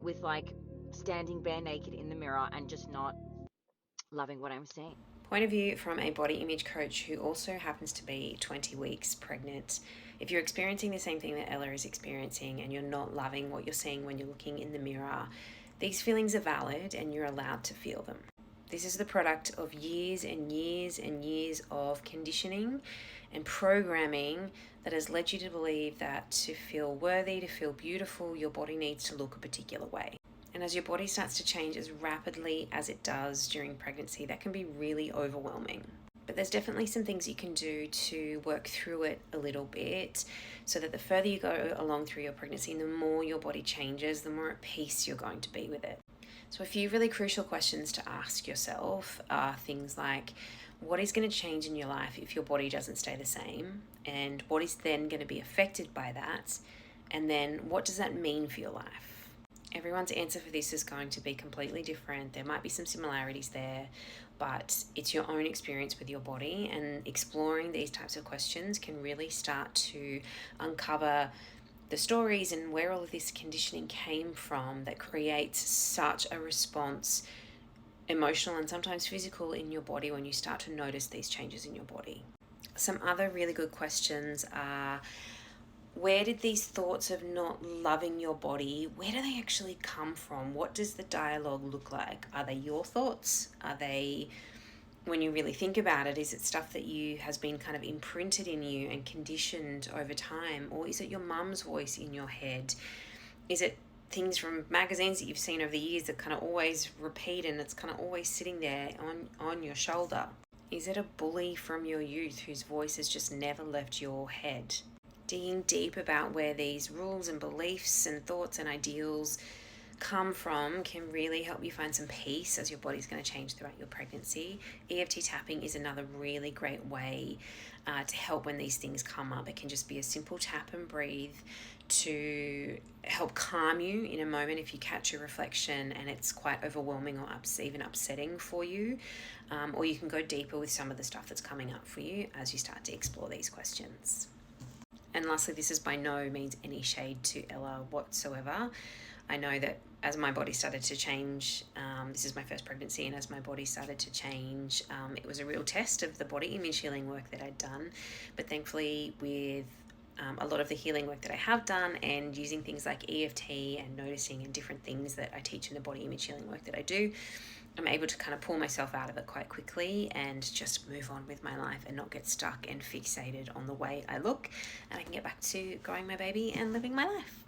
with like standing bare naked in the mirror and just not loving what I'm seeing. Point of view from a body image coach who also happens to be 20 weeks pregnant. If you're experiencing the same thing that Ella is experiencing and you're not loving what you're seeing when you're looking in the mirror, these feelings are valid and you're allowed to feel them. This is the product of years and years and years of conditioning and programming that has led you to believe that to feel worthy, to feel beautiful, your body needs to look a particular way. And as your body starts to change as rapidly as it does during pregnancy, that can be really overwhelming. But there's definitely some things you can do to work through it a little bit so that the further you go along through your pregnancy and the more your body changes, the more at peace you're going to be with it. So a few really crucial questions to ask yourself are things like, what is going to change in your life if your body doesn't stay the same? And what is then going to be affected by that? And then what does that mean for your life? Everyone's answer for this is going to be completely different. There might be some similarities there, but it's your own experience with your body, and exploring these types of questions can really start to uncover the stories and where all of this conditioning came from that creates such a response, emotional and sometimes physical, in your body when you start to notice these changes in your body. Some other really good questions are, where did these thoughts of not loving your body, where do they actually come from? What does the dialogue look like? Are they your thoughts? Are they, when you really think about it, is it stuff that has been kind of imprinted in you and conditioned over time? Or is it your mum's voice in your head? Is it things from magazines that you've seen over the years that kind of always repeat and it's kind of always sitting there on your shoulder? Is it a bully from your youth whose voice has just never left your head? Digging deep about where these rules and beliefs and thoughts and ideals come from can really help you find some peace as your body's going to change throughout your pregnancy. EFT tapping is another really great way to help when these things come up. It can just be a simple tap and breathe to help calm you in a moment if you catch a reflection and it's quite overwhelming or even upsetting for you. Or you can go deeper with some of the stuff that's coming up for you as you start to explore these questions. And lastly, this is by no means any shade to Ella whatsoever. I know that as my body started to change, this is my first pregnancy, and as my body started to change, it was a real test of the body image healing work that I'd done. But thankfully, with a lot of the healing work that I have done and using things like EFT and noticing and different things that I teach in the body image healing work that I do, I'm able to kind of pull myself out of it quite quickly and just move on with my life and not get stuck and fixated on the way I look, and I can get back to growing my baby and living my life.